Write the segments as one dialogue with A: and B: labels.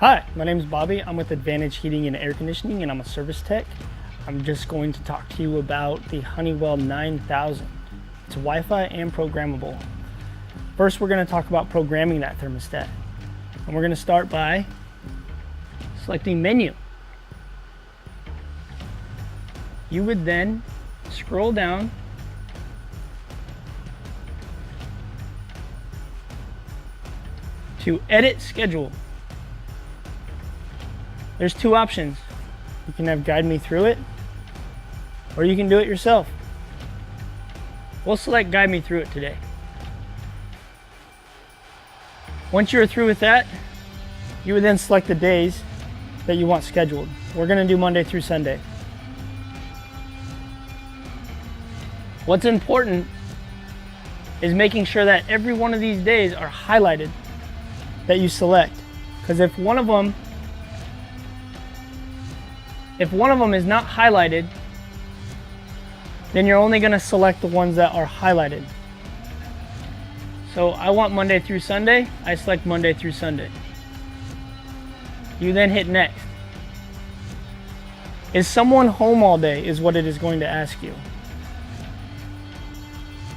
A: Hi, my name is Bobby. I'm with Advantage Heating and Air Conditioning and I'm a service tech. I'm just going to talk to you about the Honeywell 9000. It's Wi-Fi and programmable. First, we're going to talk about programming that thermostat. And we're going to start by selecting menu. You would then scroll down to edit schedule. There's two options. You can have guide me through it, or you can do it yourself. We'll select guide me through it today. Once you're through with that, you would then select the days that you want scheduled. We're gonna do Monday through Sunday. What's important is making sure that every one of these days are highlighted that you select. Because if one of them is not highlighted, then you're only going to select the ones that are highlighted. So I want Monday through Sunday, I select Monday through Sunday. You then hit next. Is someone home all day is what it is going to ask you.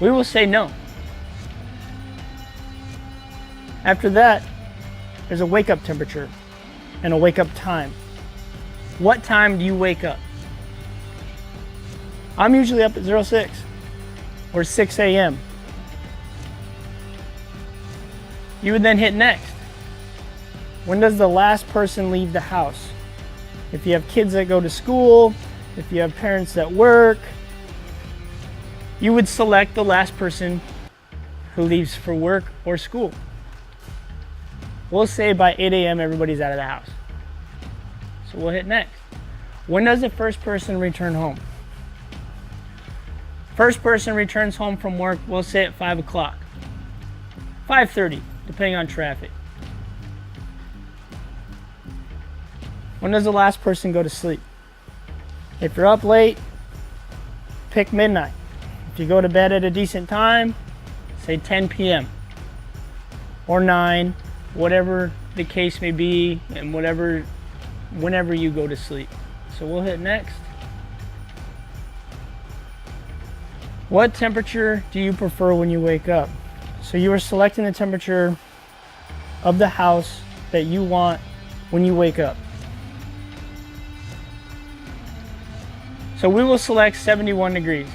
A: We will say no. After that, there's a wake up temperature and a wake up time. What time do you wake up? I'm usually up at 06 or 6 a.m. You would then hit next. When does the last person leave the house? If you have kids that go to school, if you have parents that work, you would select the last person who leaves for work or school. We'll say by 8 a.m. everybody's out of the house. So we'll hit next. When does the first person return home? First person returns home from work, we'll say at 5 o'clock. 5:30, depending on traffic. When does the last person go to sleep? If you're up late, pick midnight. If you go to bed at a decent time, say 10 p.m. or 9, whatever the case may be, and whenever you go to sleep. So we'll hit next. What temperature do you prefer when you wake up? So you are selecting the temperature of the house that you want when you wake up. So we will select 71 degrees.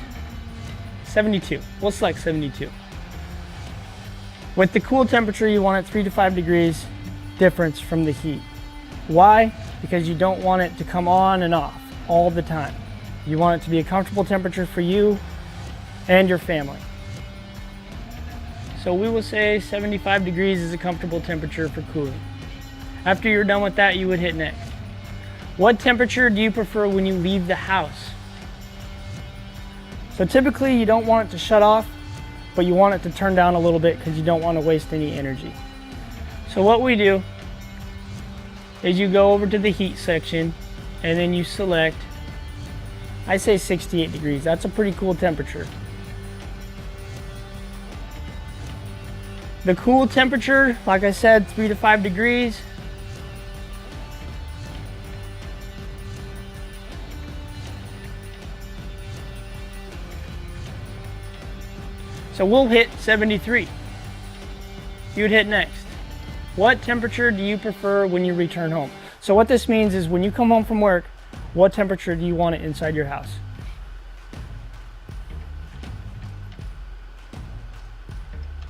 A: 72. We'll select 72. With the cool temperature, you want it 3 to 5 degrees difference from the heat. Why? Because you don't want it to come on and off all the time. You want it to be a comfortable temperature for you and your family. So we will say 75 degrees is a comfortable temperature for cooling. After you're done with that, you would hit next. What temperature do you prefer when you leave the house? So typically you don't want it to shut off, but you want it to turn down a little bit because you don't want to waste any energy. So what we do is you go over to the heat section and then you select, I say 68 degrees. That's a pretty cool temperature. The cool temperature, like I said, 3 to 5 degrees. So we'll hit 73. You would hit next. What temperature do you prefer when you return home? So what this means is when you come home from work, what temperature do you want it inside your house?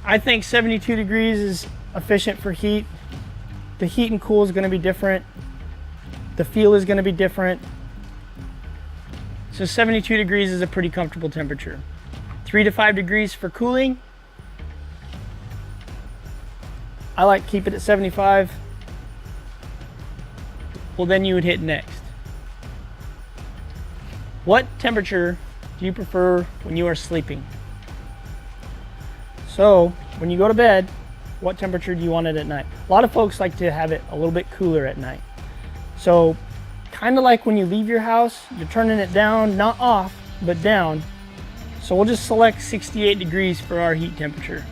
A: I think 72 degrees is efficient for heat. The heat and cool is going to be different. The feel is going to be different. So 72 degrees is a pretty comfortable temperature. 3 to 5 degrees for cooling. I like to keep it at 75. Well, then you would hit next. What temperature do you prefer when you are sleeping? So when you go to bed, what temperature do you want it at night? A lot of folks like to have it a little bit cooler at night. So kind of like when you leave your house, you're turning it down, not off, but down. So we'll just select 68 degrees for our heat temperature.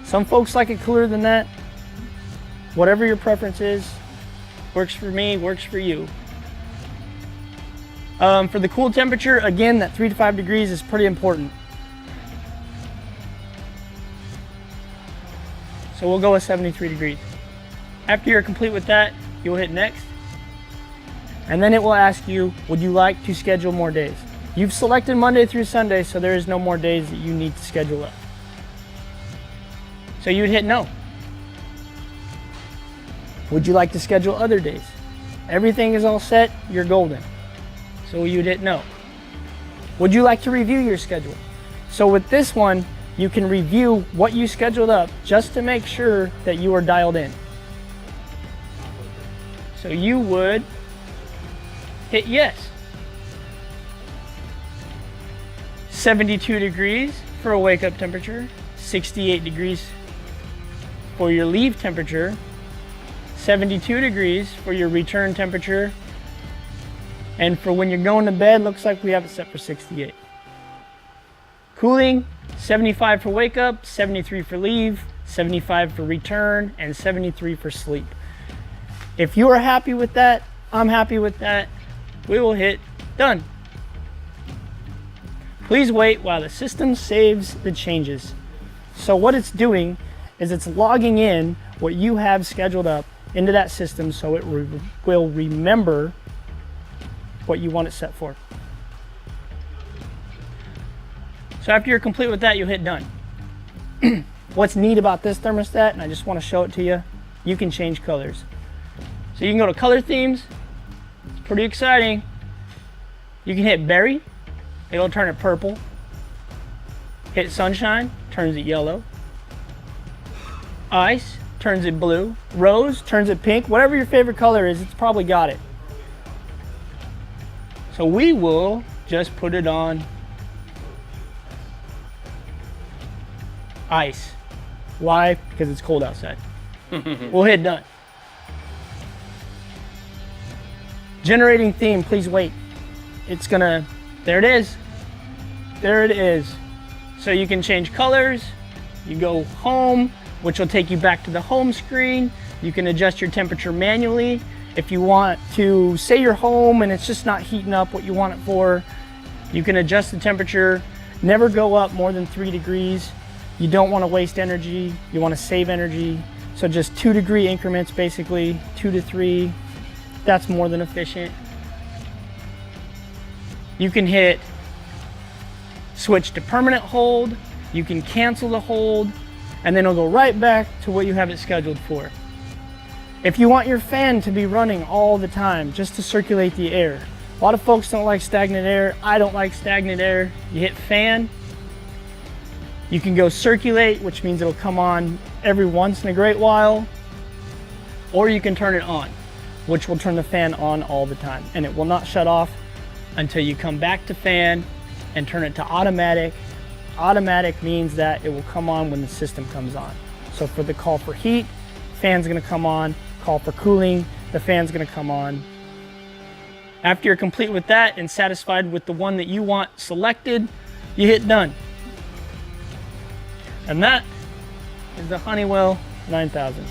A: Some folks like it cooler than that. Whatever your preference is, works for me, works for you. For the cool temperature, again, that 3 to 5 degrees is pretty important. So we'll go with 73 degrees. After you're complete with that, you'll hit next. And then it will ask you, would you like to schedule more days? You've selected Monday through Sunday, so there is no more days that you need to schedule up. So you would hit no. Would you like to schedule other days? Everything is all set, you're golden. So you'd hit no. Would you like to review your schedule? So with this one, you can review what you scheduled up just to make sure that you are dialed in. So you would hit yes. 72 degrees for a wake up temperature, 68 degrees for your leave temperature, 72 degrees for your return temperature, and for when you're going to bed, looks like we have it set for 68. Cooling, 75 for wake up, 73 for leave, 75 for return, and 73 for sleep. If you are happy with that, I'm happy with that, we will hit done. Please wait while the system saves the changes. So what it's doing is it's logging in what you have scheduled up into that system so it will remember what you want it set for. So after you're complete with that, you'll hit done. What's neat about this thermostat, and I just want to show it to you, you can change colors. So you can go to color themes. It's pretty exciting. You can hit berry, it'll turn it purple. Hit sunshine, turns it yellow. Ice, turns it blue. Rose, turns it pink. Whatever your favorite color is, it's probably got it. So we will just put it on ice. Why? Because it's cold outside. We'll hit done. Generating theme, please wait. It's gonna, there it is. There it is. So you can change colors. You go home, which will take you back to the home screen. You can adjust your temperature manually. If you want to say you're home and it's just not heating up what you want it for, you can adjust the temperature. Never go up more than 3 degrees. You don't want to waste energy. You want to save energy. So just 2 degree increments, basically 2 to 3. That's more than efficient. You can hit switch to permanent hold. You can cancel the hold, and then it'll go right back to what you have it scheduled for. If you want your fan to be running all the time, just to circulate the air. A lot of folks don't like stagnant air. I don't like stagnant air. You hit fan. You can go circulate, which means it'll come on every once in a great while. Or you can turn it on, which will turn the fan on all the time. And it will not shut off until you come back to fan and turn it to automatic. Automatic means that it will come on when the system comes on. So for the call for heat, fan's gonna come on. Call for cooling, the fan's gonna come on. After you're complete with that and satisfied with the one that you want selected, you hit done. And that is the Honeywell 9000.